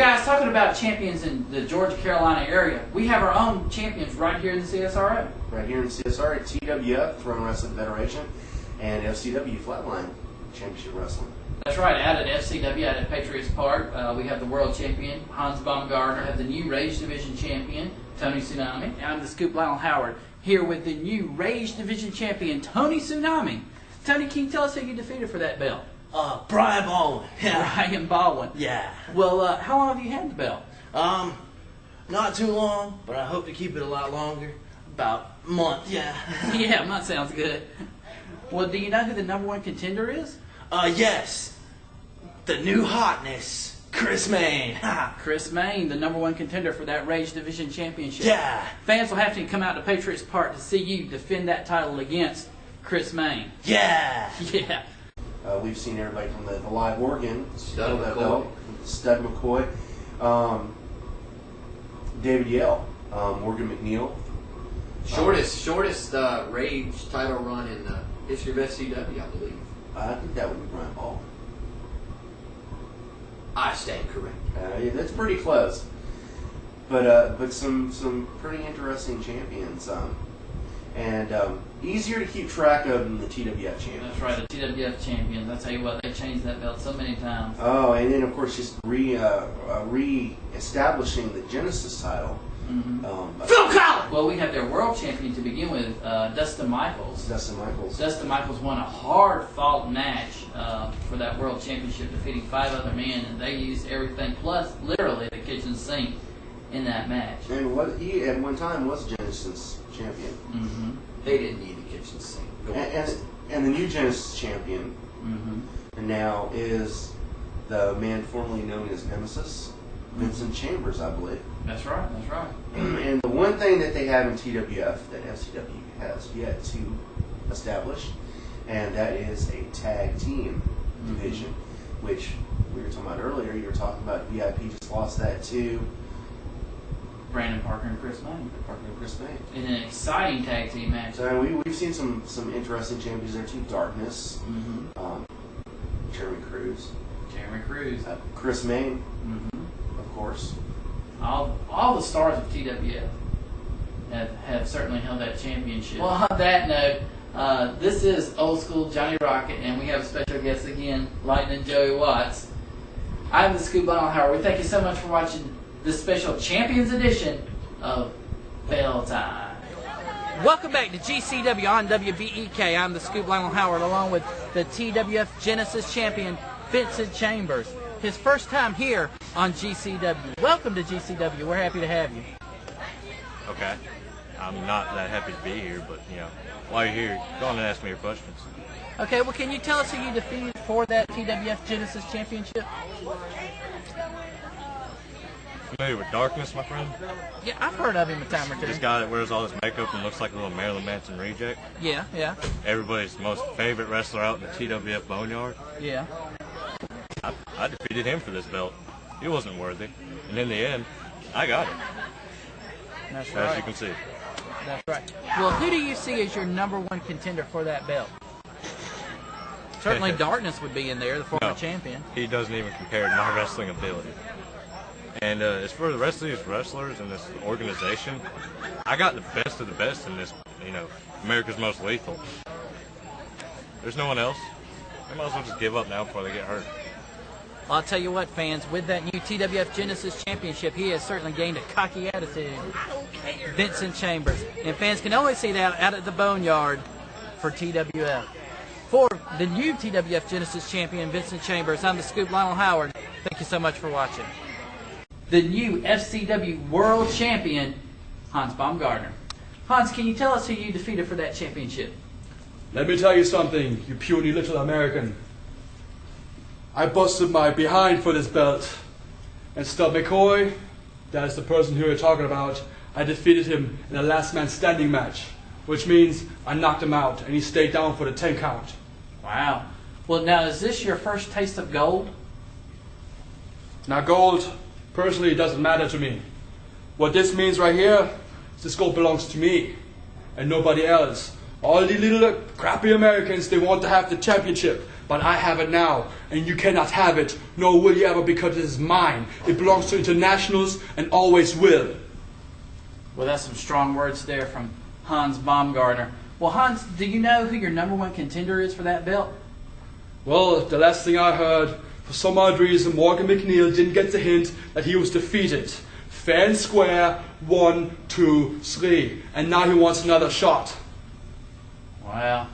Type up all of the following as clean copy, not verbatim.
Guys, talking about champions in the Georgia, Carolina area, we have our own champions right here in the CSRA. Right here in the CSRA, TWF, Throne Wrestling Federation, and FCW, Flatline Championship Wrestling. That's right, out at FCW, out at Patriots Park, we have the world champion, Hans Baumgartner, have the new Rage Division champion, Tony Tsunami. I'm the Scoop Lionel Howard, here with the new Rage Division champion, Tony Tsunami. Tony, can you tell us who you defeated for that belt? Brian Baldwin. Yeah. Brian Baldwin. Yeah. Well, how long have you had the belt? Not too long, but I hope to keep it a lot longer. About a month, yeah. Yeah, a month sounds good. Well, do you know who the #1 contender is? Yes. The new hotness, Chris Main. Chris Main, the #1 contender for that Rage Division Championship. Yeah. Fans will have to come out to Patriots Park to see you defend that title against Chris Main. Yeah. Yeah. We've seen everybody from the Live Oregon, Stud McCoy, Stud McCoy, David Yale, Morgan McNeil. Shortest Rage title run in the history of SCW, I believe. I think that would be Brian Baldwin. I stand correct. Yeah, that's pretty close. But some pretty interesting champions. And easier to keep track of than the TWF champion. That's right, the TWF champions. I tell you what, they changed that belt so many times. Oh, and then of course just re-establishing the Genesis title. Mm-hmm. Phil Collins! Well, we have their world champion to begin with, Dustin Michaels. Dustin Michaels. Dustin Michaels won a hard-fought match for that world championship, defeating 5 other men, and they used everything, plus literally the kitchen sink, in that match. And he at one time was Genesis champion. Mm-hmm. They didn't need the kitchen sink. And the new Genesis champion Mm-hmm. now is the man formerly known as Nemesis, Vincent Chambers, I believe. That's right, that's right. And the one thing that they have in TWF that FCW has yet to establish, and that is a tag team division, which we were talking about earlier. You were talking about VIP just lost that to Brandon Parker and Chris Main. Parker and Chris Main. In an exciting tag team match. So we've seen some interesting champions there too. Darkness, Jeremy Cruz, Chris Main, of course. All the stars of TWF have certainly held that championship. Well, on that note, this is Old School Johnny Rocket, and we have a special guest again, Lightning Joey Watts. I'm the Scoop Lionel Howard. We thank you so much for watching this special Champions edition of Bell Time. Welcome back to GCW on WBEK. I'm the Scoop Lionel Howard, along with the TWF Genesis champion, Vincent Chambers. His first time here on GCW. Welcome to GCW. We're happy to have you. Okay. I'm not that happy to be here, but, while you're here, go on and ask me your questions. Okay, well, can you tell us who you defeated for that TWF Genesis championship? Familiar with Darkness, my friend? Yeah, I've heard of him a time or two. This guy that wears all this makeup and looks like a little Marilyn Manson reject? Yeah. Everybody's most favorite wrestler out in the TWF Boneyard? Yeah. I defeated him for this belt. He wasn't worthy. And in the end, I got it. That's right. As you can see. That's right. Well, who do you see as your #1 contender for that belt? Certainly Darkness would be in there, the former champion. He doesn't even compare to my wrestling ability. And as for the rest of these wrestlers in this organization, I got the best of the best in this, America's Most Lethal. There's no one else. They might as well just give up now before they get hurt. Well, I'll tell you what, fans, with that new TWF Genesis Championship, he has certainly gained a cocky attitude. Vincent Chambers. And fans can only see that out at the Boneyard for TWF. For the new TWF Genesis champion, Vincent Chambers, I'm the Scoop Lionel Howard. Thank you so much for watching. The new FCW World Champion, Hans Baumgartner. Hans, can you tell us who you defeated for that championship? Let me tell you something, you puny little American. I busted my behind for this belt. And Stud McCoy, that is the person who you're talking about, I defeated him in a last man standing match, which means I knocked him out and he stayed down for the 10 count. Wow. Well, now, is this your first taste of gold? Now, gold, personally, it doesn't matter to me. What this means right here is this gold belongs to me and nobody else. All the little crappy Americans, they want to have the championship. but I have it now, and you cannot have it, nor will you ever, because it is mine. It belongs to internationals and always will. Well, that's some strong words there from Hans Baumgartner. Well, Hans, do you know who your number one contender is for that belt? Well, the last thing I heard, for some odd reason, Morgan McNeil didn't get the hint that he was defeated. Fair and square, 1, 2, 3. And now he wants another shot. Well,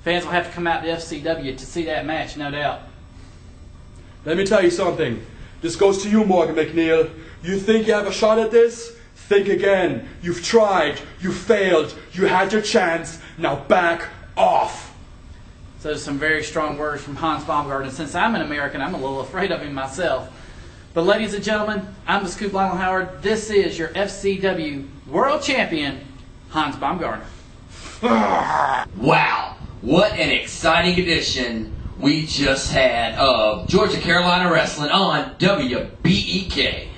fans will have to come out to FCW to see that match, no doubt. Let me tell you something. This goes to you, Morgan McNeil. You think you have a shot at this? Think again. You've tried. You failed. You had your chance. Now back off. So some very strong words from Hans Baumgartner. Since I'm an American, I'm a little afraid of him myself. But ladies and gentlemen, I'm the Scoop Lionel Howard. This is your FCW World Champion, Hans Baumgartner. Wow, what an exciting edition we just had of Georgia Carolina Wrestling on WBEK.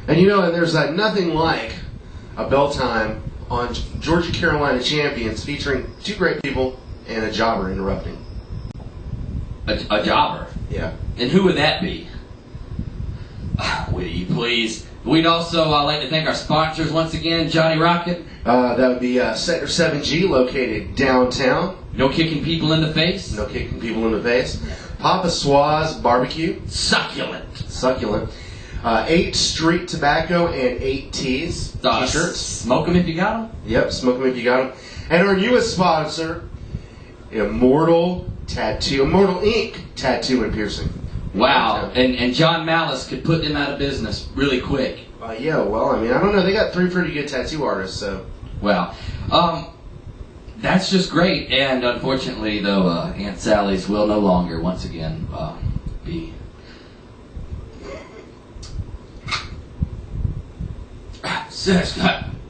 And you know, and there's nothing like a bell time on Georgia Carolina Champions featuring two great people and a jobber interrupting. A jobber? Yeah. And who would that be? Will you please? We'd also like to thank our sponsors once again, Johnny Rocket. That would be Sector 7G, located downtown. No kicking people in the face. No kicking people in the face. Papa Swaz Barbecue. Succulent. Succulent. 8 Street Tobacco and 8 Tees. T-shirts. Smoke them if you got them. Yep, smoke them if you got them. And our newest sponsor, Immortal Ink Tattoo and Piercing. Wow, and John Malice could put them out of business really quick. Yeah, well, I mean, I don't know. They got 3 pretty good tattoo artists, so. Well, that's just great. And unfortunately, though, Aunt Sally's will no longer, once again, be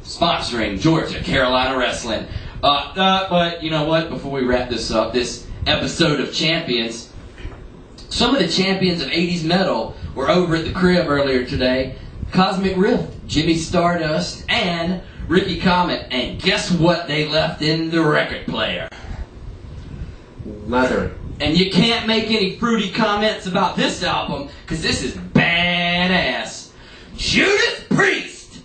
sponsoring Georgia Carolina Wrestling. But you know what? Before we wrap this up, this episode of Champions, some of the champions of 80s metal were over at the crib earlier today. Cosmic Rift, Jimmy Stardust, and Ricky Comet. And guess what they left in the record player? Leather. And you can't make any fruity comments about this album, because this is badass. Judas Priest,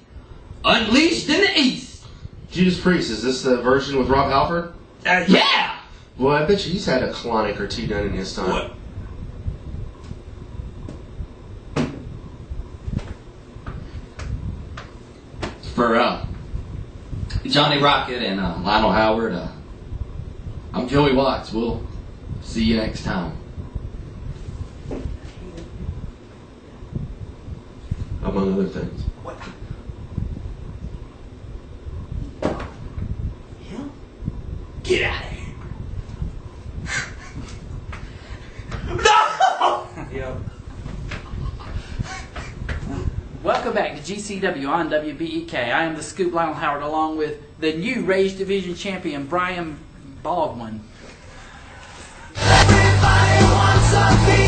Unleashed in the East. Judas Priest, is this the version with Rob Halford? Yeah! Well, I bet you he's had a colonic or two done in his time. What? For Johnny Rocket and Lionel Howard, I'm Joey Watts. We'll see you next time. Among other things. What? Him? Get out of here. No! Yep. Welcome back to GCW on WBEK. I am the Scoop Lionel Howard, along with the new Rage Division champion, Brian Baldwin. Everybody wants a piece.